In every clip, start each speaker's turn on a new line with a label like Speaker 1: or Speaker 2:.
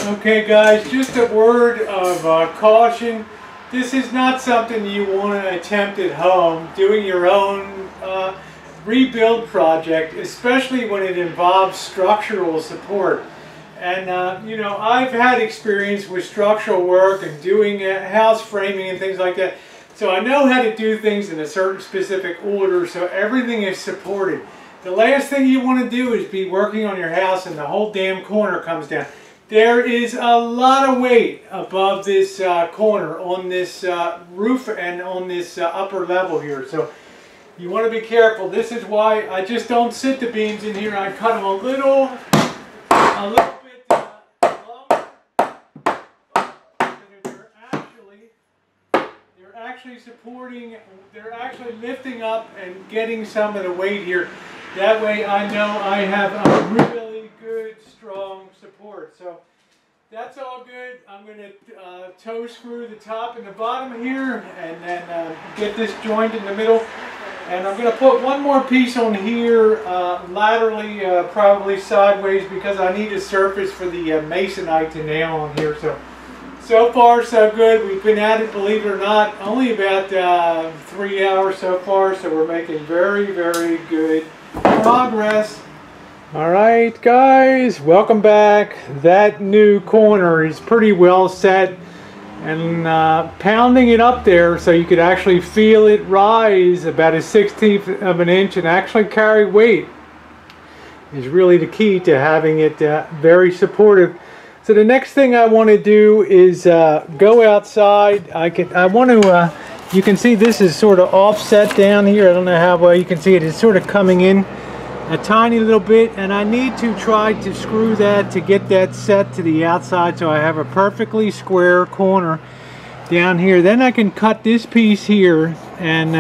Speaker 1: Okay guys, just a word of caution. This is not something you want to attempt at home, doing your own rebuild project, especially when it involves structural support. And you know, I've had experience with structural work and doing house framing and things like that. So I know how to do things in a certain specific order, so everything is supported. The last thing you want to do is be working on your house and the whole damn corner comes down. There is a lot of weight above this corner on this roof and on this upper level here. So you want to be careful. This is why I just don't sit the beams in here. I cut them a little bit longer. They're actually supporting, they're actually lifting up and getting some of the weight here. That way I know I have a really good, strong support. So that's all good. I'm going to toe screw the top and the bottom here and then get this joint in the middle. And I'm going to put one more piece on here laterally, probably sideways, because I need a surface for the masonite to nail on here. So far so good. We've been at it, believe it or not, only about 3 hours so far, so we're making very, very good progress. Alright guys, welcome back. That new corner is pretty well set, and pounding it up there so you could actually feel it rise about 1/16 of an inch and actually carry weight is really the key to having it very supportive. So the next thing I want to do is go outside. I want to you can see this is sort of offset down here. I don't know how well you can see it. It's sort of coming in a tiny little bit, and I need to try to screw that to get that set to the outside so I have a perfectly square corner down here. Then I can cut this piece here and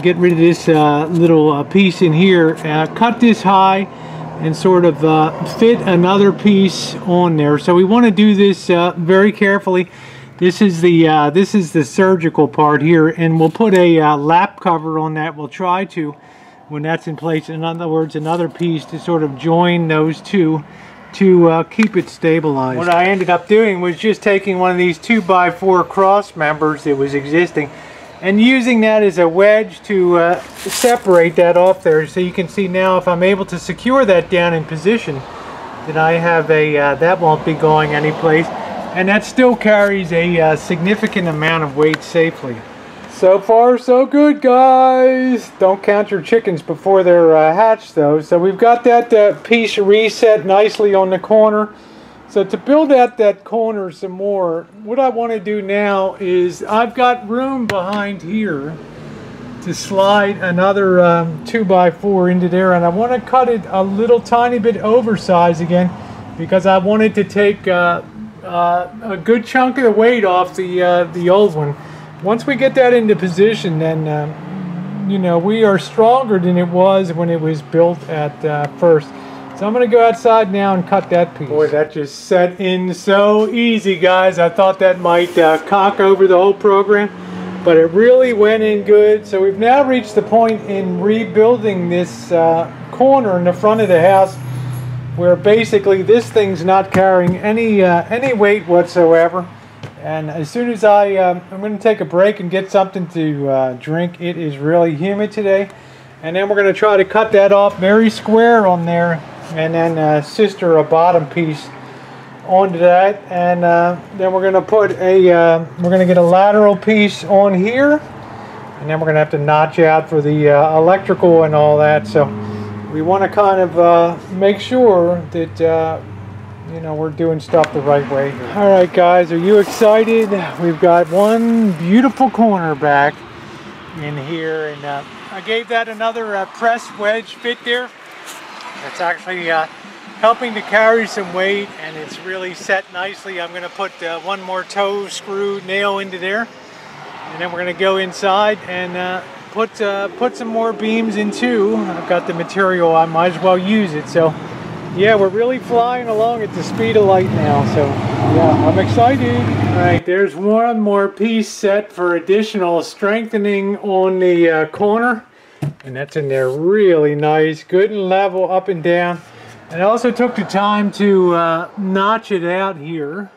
Speaker 1: get rid of this little piece in here, cut this high and sort of fit another piece on there. So we want to do this very carefully. This is the surgical part here, and we'll put a lap cover on that. We'll try to, when that's in place. In other words, another piece to sort of join those two to keep it stabilized. What I ended up doing was just taking one of these 2x4 cross members that was existing and using that as a wedge to separate that off there. So you can see now, if I'm able to secure that down in position, that I have a that won't be going anyplace, and that still carries a significant amount of weight safely. So far so good guys. Don't count your chickens before they're hatched though. So we've got that piece reset nicely on the corner. So to build out that corner some more, what I want to do now is I've got room behind here to slide another 2x4 into there, and I want to cut it a little tiny bit oversized again because I wanted to take a good chunk of the weight off the old one. Once we get that into position, then you know, we are stronger than it was when it was built at first. So I'm going to go outside now and cut that piece. Boy, that just set in so easy, guys. I thought that might cock over the whole program, but it really went in good. So we've now reached the point in rebuilding this corner in the front of the house where basically this thing's not carrying any weight whatsoever. And as soon as I'm going to take a break and get something to drink. It is really humid today. And then we're going to try to cut that off very square on there, and then sister a bottom piece onto that. And then we're going to put we're going to get a lateral piece on here. And then we're going to have to notch out for the electrical and all that. So we want to kind of make sure that you know, we're doing stuff the right way here. All right guys, are you excited? We've got one beautiful corner back in here, and I gave that another press wedge fit there. It's actually helping to carry some weight, and it's really set nicely. I'm going to put one more toe screw nail into there, and then we're going to go inside and put some more beams in too. I've got the material, I might as well use it. So yeah, we're really flying along at the speed of light now, so yeah, I'm excited. All right, there's one more piece set for additional strengthening on the corner, and that's in there really nice, good and level up and down. And I also took the time to notch it out here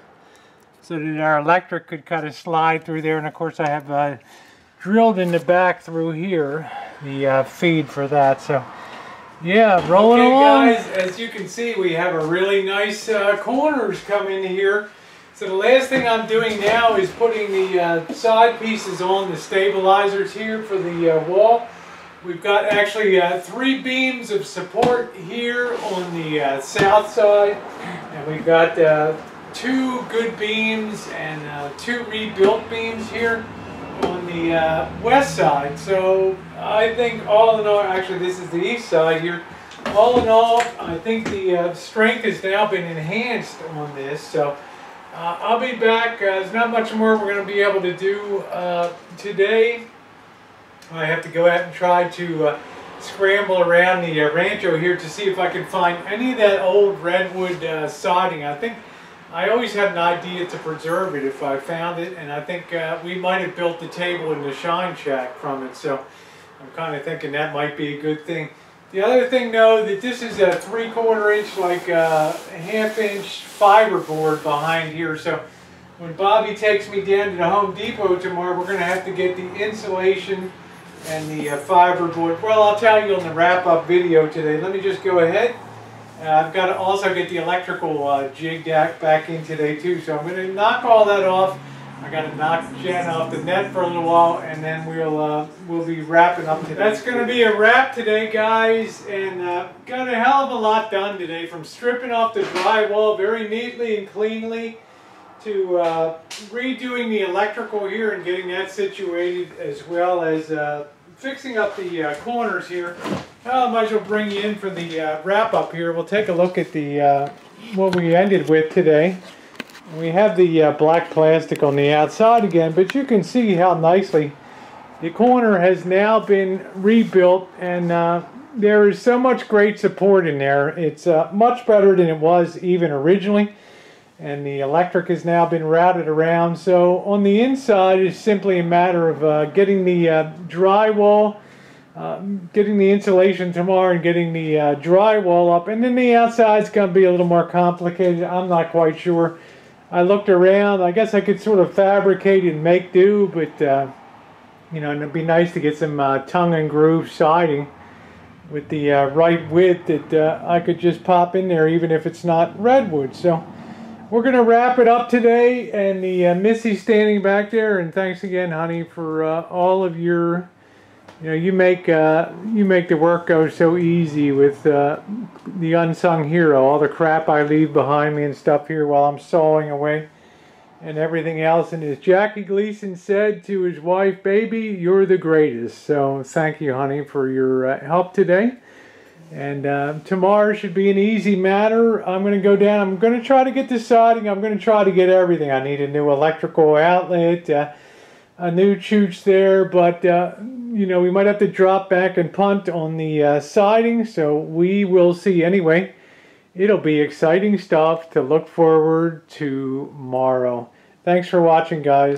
Speaker 1: so that our electric could kind of slide through there. And of course I have drilled in the back through here the feed for that. So yeah, rolling along. Guys, as you can see, we have a really nice corners come in here. So the last thing I'm doing now is putting the side pieces on, the stabilizers here for the wall. We've got actually 3 beams of support here on the south side, and we've got 2 good beams and 2 rebuilt beams here on the west side. So I think all in all, actually this is the east side here, all in all I think the strength has now been enhanced on this. So I'll be back. There's not much more we're going to be able to do today. I have to go out and try to scramble around the Rancho here to see if I can find any of that old redwood siding. I think I always had an idea to preserve it if I found it, and I think we might have built the table in the shine shack from it, so I'm kind of thinking that might be a good thing. The other thing, though, that this is a 3/4 inch, like a ½ inch fiber board behind here. So when Bobby takes me down to the Home Depot tomorrow, we're going to have to get the insulation and the fiber board. Well, I'll tell you on the wrap-up video today. Let me just go ahead. I've got to also get the electrical jig back in today too. So I'm going to knock all that off. I got to knock Jen off the net for a little while, and then we'll be wrapping up today. That's going to be a wrap today, guys, and got a hell of a lot done today, from stripping off the drywall very neatly and cleanly to redoing the electrical here and getting that situated, as well as fixing up the corners here. Well, I might as well bring you in for the wrap up here. We'll take a look at the what we ended with today. We have the black plastic on the outside again, but you can see how nicely the corner has now been rebuilt, and there is so much great support in there. It's much better than it was even originally, and the electric has now been routed around. So on the inside, it's simply a matter of getting the drywall, getting the insulation tomorrow, and getting the drywall up, and then the outside is going to be a little more complicated. I'm not quite sure. I looked around. I guess I could sort of fabricate and make do, but you know, it'd be nice to get some tongue and groove siding with the right width that I could just pop in there, even if it's not redwood. So we're going to wrap it up today, and the Missy's standing back there, and thanks again, honey, for all of your, you know, you make the work go so easy with the unsung hero, all the crap I leave behind me and stuff here while I'm sawing away and everything else. And as Jackie Gleason said to his wife, baby, you're the greatest. So thank you, honey, for your help today. And tomorrow should be an easy matter. I'm going to go down. I'm going to try to get the siding. I'm going to try to get everything. I need a new electrical outlet, a new chooch there, but you know, we might have to drop back and punt on the siding, so we will see. Anyway, it'll be exciting stuff to look forward to tomorrow. Thanks for watching, guys.